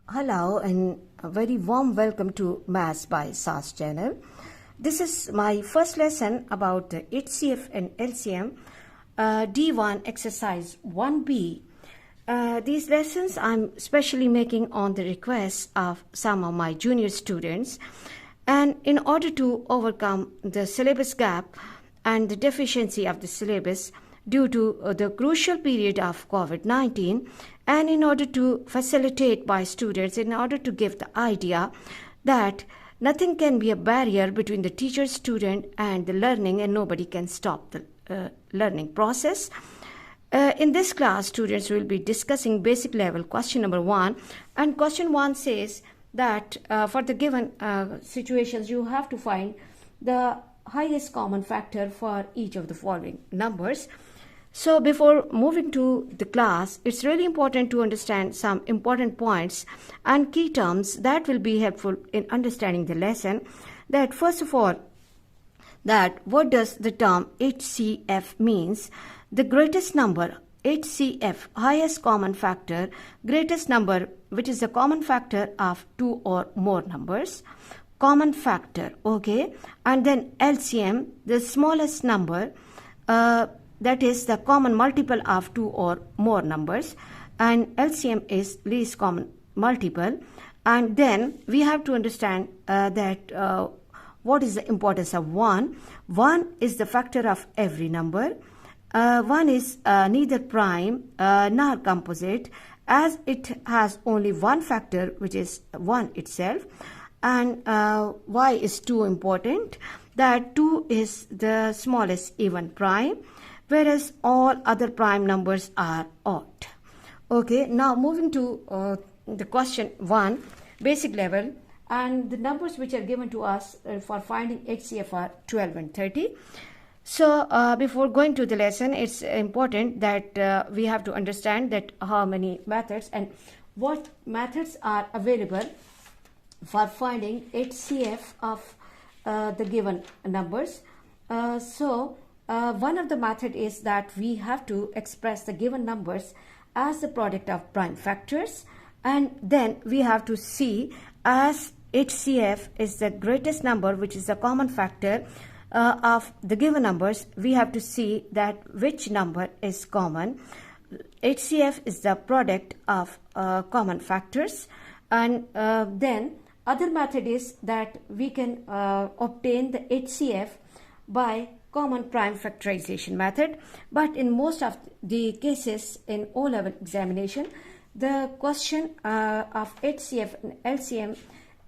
Hello and a very warm welcome to Maths by SAS channel. This is my first lesson about the HCF and LCM D1 exercise 1B. These lessons I'm specially making on the request of some of my junior students, and in order to overcome the syllabus gap and the deficiency of the syllabus due to the crucial period of COVID-19, and in order to facilitate my students, in order to give the idea that nothing can be a barrier between the teacher, student and the learning, and nobody can stop the learning process. In this class, students will be discussing basic level question number 1, and question 1 says that for the given situations you have to find the highest common factor for each of the following numbers. So before moving to the class, it's really important to understand some important points and key terms that will be helpful in understanding the lesson. That first of all, that what does the term HCF means? The greatest number, HCF, highest common factor, greatest number which is the common factor of two or more numbers, common factor, okay, and then LCM, the smallest number, that is the common multiple of two or more numbers, and LCM is least common multiple. And then we have to understand that what is the importance of 1. 1 is the factor of every number. 1 is neither prime nor composite, as it has only one factor, which is 1 itself. And why is 2 important? That 2 is the smallest even prime, whereas all other prime numbers are odd. Okay, now moving to the question 1, basic level, and the numbers which are given to us for finding HCF are 12 and 30. So before going to the lesson, it's important that we have to understand that how many methods and what methods are available for finding HCF of the given numbers. One of the method is that we have to express the given numbers as the product of prime factors, and then we have to see as HCF is the greatest number which is the common factor of the given numbers, we have to see that which number is common. HCF is the product of common factors, and then other method is that we can obtain the HCF by common prime factorization method. But in most of the cases in O-level examination, the question of HCF and LCM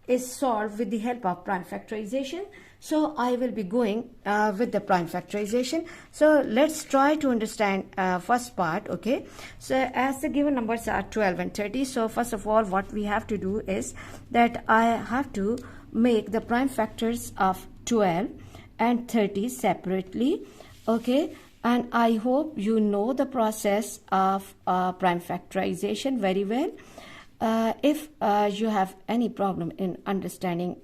is solved with the help of prime factorization. So I will be going with the prime factorization. So let's try to understand first part. Okay, so as the given numbers are 12 and 30, so first of all what we have to do is that I have to make the prime factors of 12 and 30 separately. Okay, and I hope you know the process of prime factorization very well. If you have any problem in understanding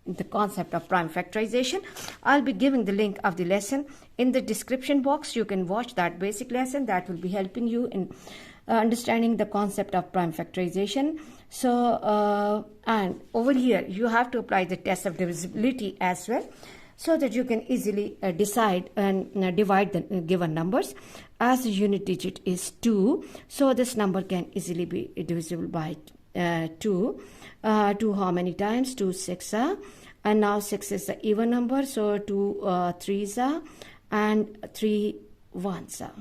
the concept of prime factorization, I'll be giving the link of the lesson in the description box. You can watch that basic lesson that will be helping you in understanding the concept of prime factorization. So and over here you have to apply the test of divisibility as well, so that you can easily decide and divide the given numbers. As the unit digit is 2, so this number can easily be divisible by 2. 2 how many times? 2 6 are, and now 6 is the even number, so 2 3s are, and 3 1s are.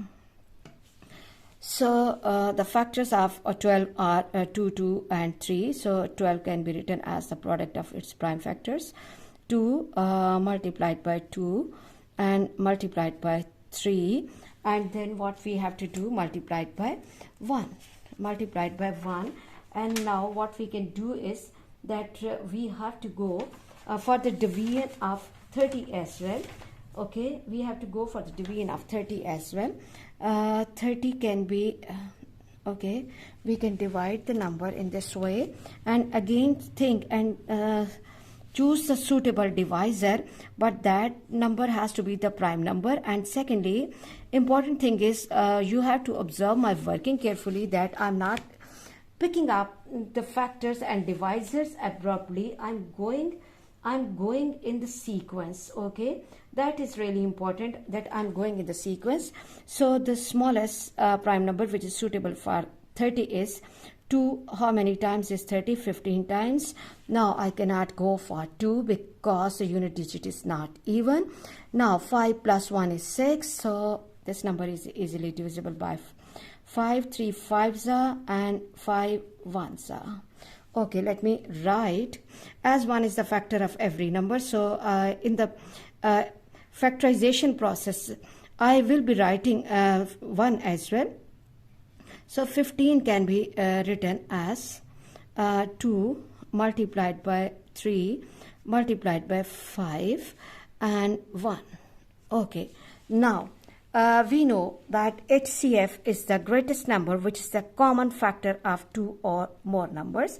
So the factors of 12 are 2, 2 and 3, so 12 can be written as the product of its prime factors. 2 multiplied by 2 and multiplied by 3, and then what we have to do, multiplied by 1, multiplied by 1. And now what we can do is that we have to go for the division of 30 as well. Okay, we have to go for the division of 30 as well. 30 can be okay, we can divide the number in this way, and again think and choose the suitable divisor, but that number has to be the prime number. And secondly, important thing is you have to observe my working carefully, that I'm not picking up the factors and divisors abruptly. I'm going in the sequence. Okay, that is really important, that I'm going in the sequence. So the smallest prime number which is suitable for 30 is 2. How many times is 30? 15 times. Now I cannot go for 2 because the unit digit is not even. Now 5 plus 1 is 6, so this number is easily divisible by 5. 3 5s are and 5 1s are. Okay, let me write, as 1 is the factor of every number, so in the factorization process I will be writing 1 as well. So 15 can be written as 2 multiplied by 3 multiplied by 5 and 1. Okay, now we know that HCF is the greatest number, which is the common factor of 2 or more numbers.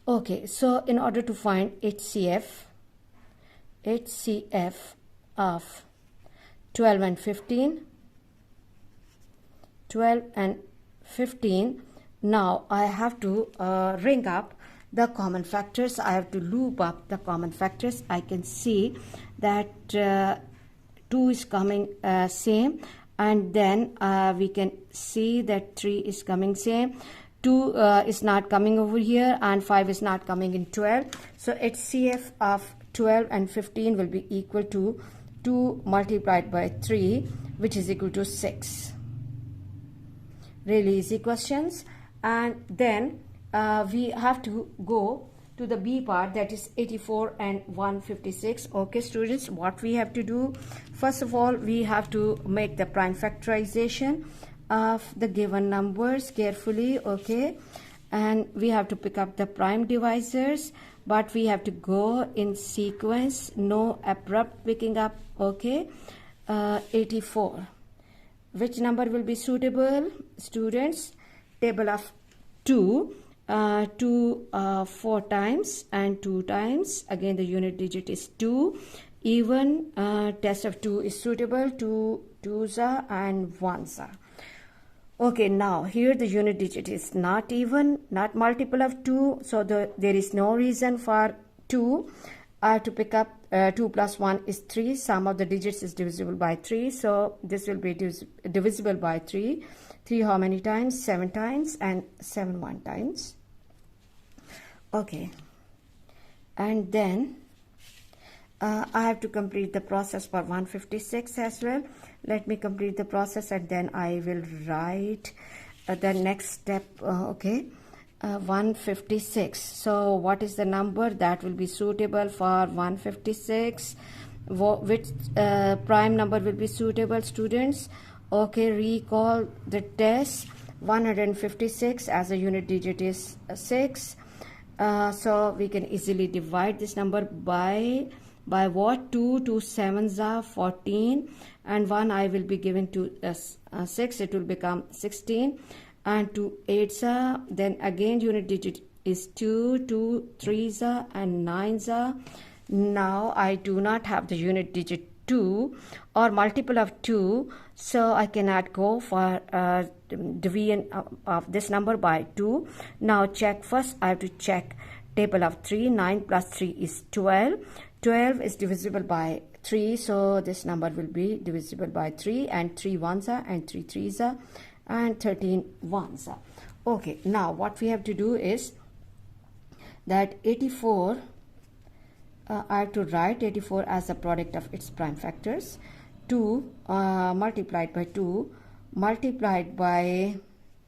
Okay, so in order to find HCF of 12 and 15, now I have to ring up the common factors. I have to loop up the common factors. I can see that 2 is coming same, and then we can see that 3 is coming same. 2 is not coming over here, and 5 is not coming in 12. So HCF of 12 and 15 will be equal to 2 multiplied by 3, which is equal to 6. Really easy questions. And then we have to go to the B part, that is 84 and 156. Okay students, what we have to do, first of all we have to make the prime factorization of the given numbers carefully. Okay, and we have to pick up the prime divisors, but we have to go in sequence, no abrupt picking up. Okay, 84, which number will be suitable, students? Table of 2, 4 times and 2 times. Again the unit digit is 2. Even test of 2 is suitable. 2 2s are and 1s are. Okay, now here the unit digit is not even, not multiple of 2, so there is no reason for 2. I have to pick up 2 plus 1 is 3. Sum of the digits is divisible by 3, so this will be divisible by 3. 3 how many times? 7 times, and 7 1 times. Okay, and then I have to complete the process for 156 as well. Let me complete the process and then I will write the next step. Okay, 156. So what is the number that will be suitable for 156? Which prime number will be suitable, students? Okay, recall the test. 156 as a unit digit is 6. So we can easily divide this number by what? 2 7s are 14, and 1 I will be giving to 6, it will become 16, and 2 8s are, then again unit digit is 2, 2 3s are and 9s are. Now I do not have the unit digit 2 or multiple of 2, so I cannot go for division of this number by 2. Now check first, I have to check table of 3. 9 plus 3 is 12. 12 is divisible by 3, so this number will be divisible by 3, and 3 1s are and 3 3s are and 13 1s are. Okay, now what we have to do is that 84, I have to write 84 as the product of its prime factors. 2 multiplied by 2 multiplied by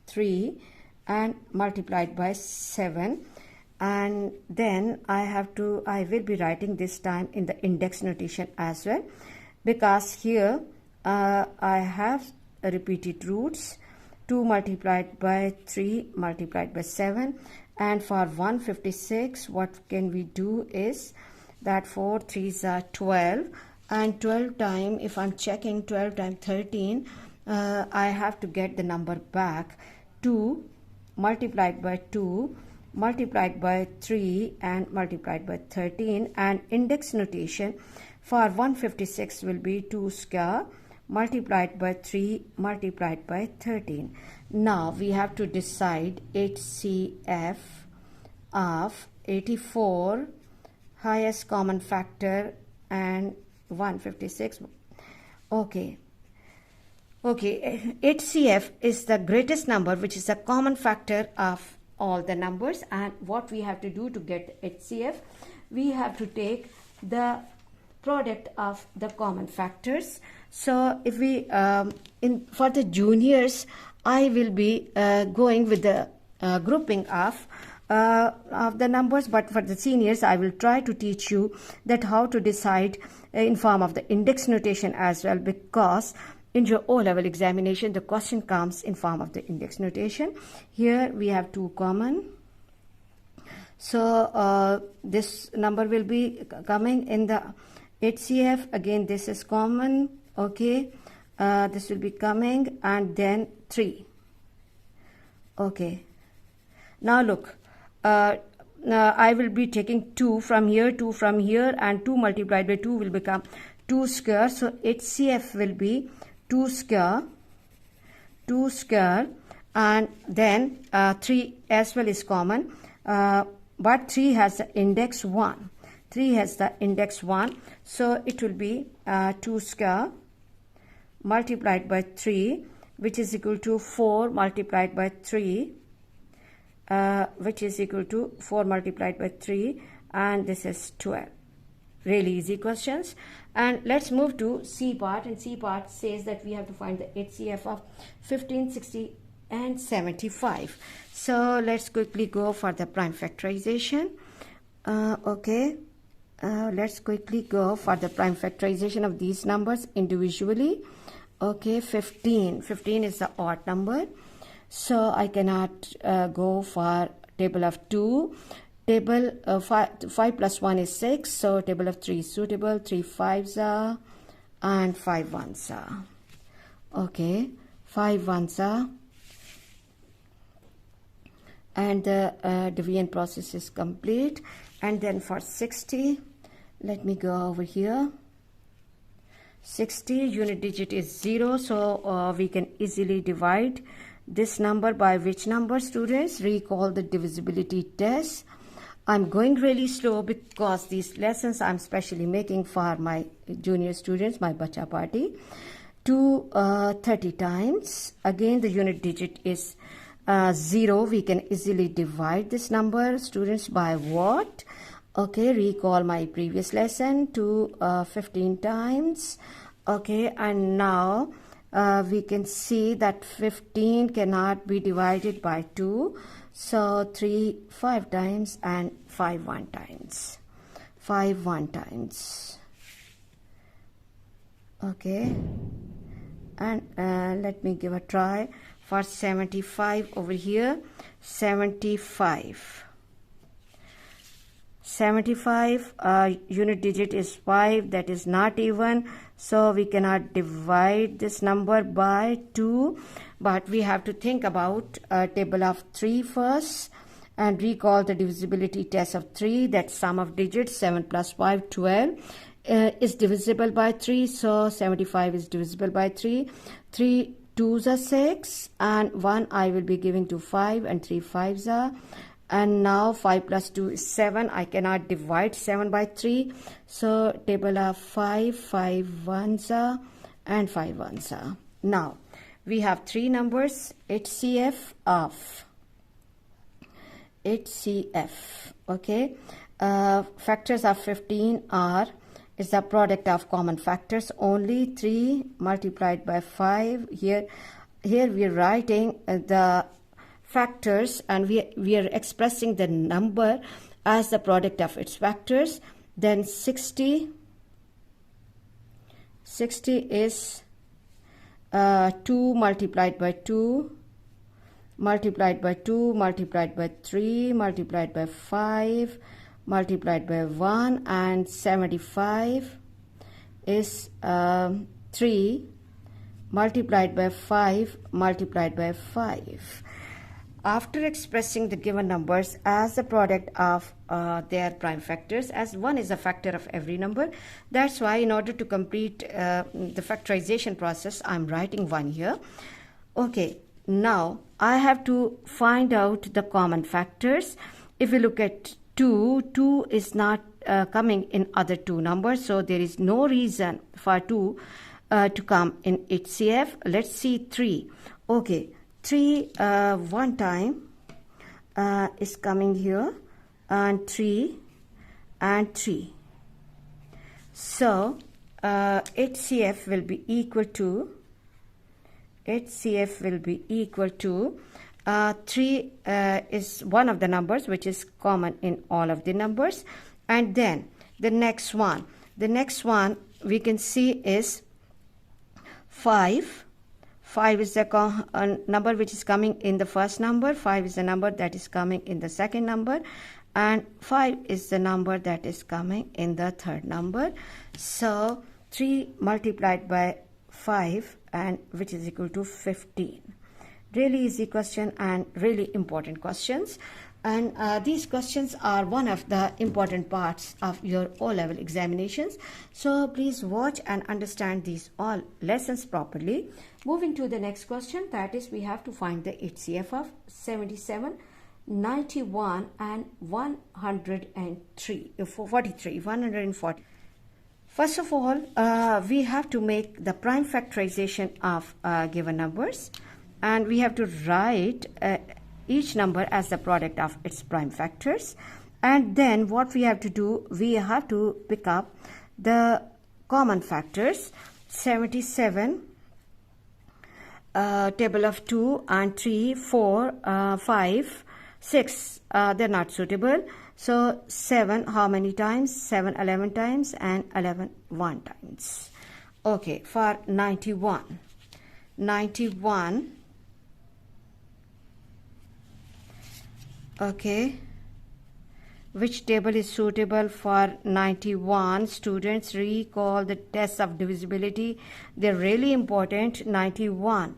3 and multiplied by 7. And then I will be writing this time in the index notation as well, because here I have repeated roots. 2 multiplied by 3 multiplied by 7, and for 156 what can we do is that 4 3s are 12, and 12 time, if I'm checking 12 times 13, I have to get the number back. 2 multiplied by 2 multiplied by 3 and multiplied by 13, and index notation for 156 will be 2 square multiplied by 3 multiplied by 13. Now we have to decide HCF of 84, highest common factor, and 156. Okay. HCF is the greatest number, which is the common factor of all the numbers. And what we have to do to get HCF, we have to take the product of the common factors. So if we for the juniors, I will be going with the grouping of the numbers, but for the seniors I will try to teach you that how to decide in form of the index notation as well, because in your O-level examination the question comes in form of the index notation. Here we have 2 common, so this number will be coming in the HCF. Again, this is common. Okay, this will be coming, and then 3. Okay, now look, I will be taking 2 from here, 2 from here, and 2 multiplied by 2 will become 2 square. So HCF will be 2 square, and then 3 as well is common, but 3 has the index 1. 3 has the index 1, so it will be 2 square multiplied by 3, which is equal to 4 multiplied by 3, which is equal to 4 multiplied by 3, and this is 12. Really easy questions. And let's move to C part, and C part says that we have to find the HCF of 15, 60, and 75. So let's quickly go for the prime factorization. Let's quickly go for the prime factorization of these numbers individually. Okay, 15 is the odd number, so I cannot go for table of 2. Table 5 plus 1 is 6, so table of 3 is suitable. 3 5s are, and 5 1s are. Okay, 5 1s are, and the division process is complete. And then for 60, let me go over here. 60 unit digit is 0, so we can easily divide this number by which number, students? Recall the divisibility test. I'm going really slow because these lessons I'm specially making for my junior students, my bacha party. 30 times. Again, the unit digit is 0. We can easily divide this number, students, by what? Okay, recall my previous lesson. 15 times. Okay, and now we can see that 15 cannot be divided by 2. So 3 5 times and 5 1 times. 5 1 times. Okay, and let me give a try for 75 over here. 75 unit digit is 5, that is not even, so we cannot divide this number by 2, but we have to think about table of 3 first and recall the divisibility test of 3, that sum of digits 7 plus 5 12 is divisible by 3, so 75 is divisible by 3. 3 2s are 6, and 1 I will be giving to 5, and 3 5s are. And now 5 plus 2 is 7. I cannot divide 7 by 3. So table of 5 1s are, and 5 1s are. Now we have 3 numbers. HCF of okay, factors of 15 are, is the product of common factors only. 3 multiplied by 5. Here we are writing the factors, and we are expressing the number as the product of its factors. Then 60 is 2 multiplied by 2 multiplied by 2 multiplied by 3 multiplied by 5 multiplied by 1, and 75 is 3 multiplied by 5 multiplied by 5. After expressing the given numbers as the product of their prime factors, as 1 is a factor of every number, that's why in order to complete the factorization process, I'm writing 1 here. Okay, now I have to find out the common factors. If you look at 2 is not coming in other two numbers, so there is no reason for 2 to come in HCF. Let's see 3. Okay, 3 one time is coming here, and 3 and 3. So HCF will be equal to 3 is one of the numbers which is common in all of the numbers. And then the next one we can see is 5. 5 is the number which is coming in the first number. 5 is the number that is coming in the second number, and 5 is the number that is coming in the third number. So 3 multiplied by 5, and which is equal to 15. Really easy question and really important questions. And these questions are one of the important parts of your O-level examinations. So please watch and understand these all lessons properly. Moving to the next question, that is, we have to find the HCF of 77, 91 and 140. First of all, we have to make the prime factorization of given numbers, and we have to write each number as the product of its prime factors. And then what we have to do, we have to pick up the common factors. 77, table of 2 and 3, 4, 5, 6, they're not suitable. So 7 how many times? 7 11 times, and 11 1 times. Okay, for 91, okay, which table is suitable for 91? Students, recall the tests of divisibility. They're really important. 91.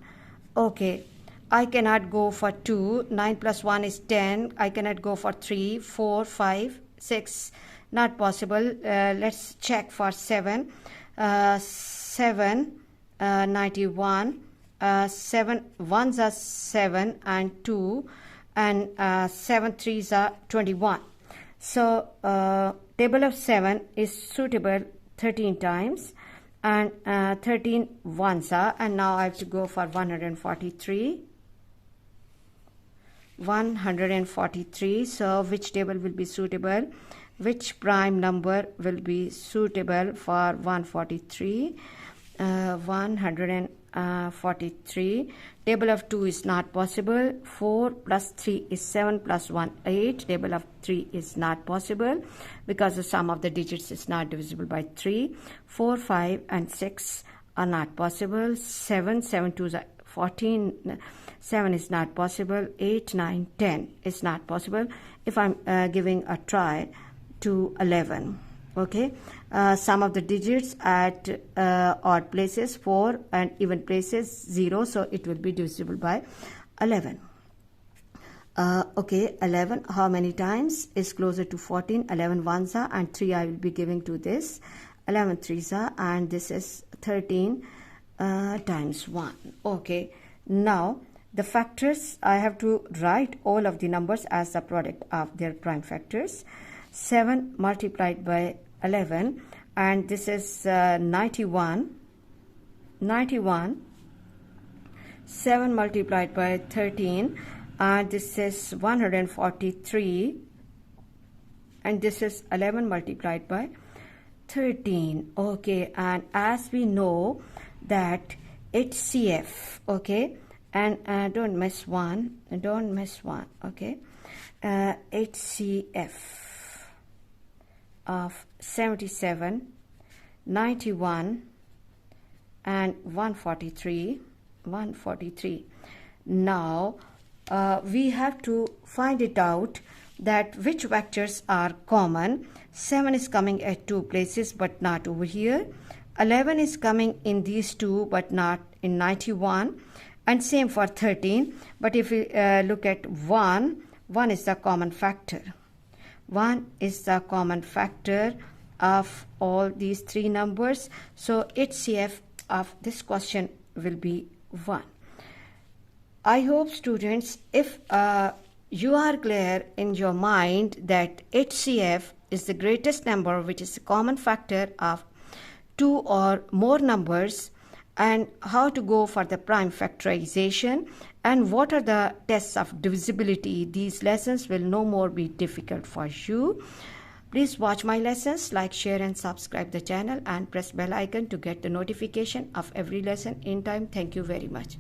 Okay, I cannot go for 2. 9 plus 1 is 10. I cannot go for 3, 4, 5, 6. Not possible. Let's check for 7. 7, 91. 7 ones are 7 and 2. And 7 threes are 21. So table of 7 is suitable 13 times, and 13 ones are, and now I have to go for 143. 143. So which table will be suitable? Which prime number will be suitable for 143? 143. Table of 2 is not possible. 4 plus 3 is 7 plus 1 8. Table of 3 is not possible because the sum of the digits is not divisible by 3. 4, 5 and 6 are not possible. 7 2s are 14. 7 is not possible. 8, 9, 10 is not possible. If I'm giving a try to 11. Okay, sum of the digits at odd places 4 and even places 0, so it will be divisible by 11. Okay, 11 how many times is closer to 14? 11 ones are, and 3 I will be giving to this. 11 threes are, and this is 13 times 1. Okay, now the factors, I have to write all of the numbers as the product of their prime factors. 7 multiplied by 11, and this is 91. 7 multiplied by 13, and this is 143, and this is 11 multiplied by 13. Okay, and as we know that HCF, okay, and don't miss one, okay, HCF of 77, 91 and 143. Now we have to find it out that which vectors are common. 7 is coming at 2 places but not over here. 11 is coming in these two but not in 91, and same for 13. But if we look at 1 is the common factor. 1 is the common factor of all these three numbers. So HCF of this question will be 1. I hope, students, if you are clear in your mind that HCF is the greatest number, which is a common factor of two or more numbers, and how to go for the prime factorization and what are the tests of divisibility. These lessons will no more be difficult for you. Please watch my lessons, like, share and subscribe the channel and press bell icon to get the notification of every lesson in time. Thank you very much.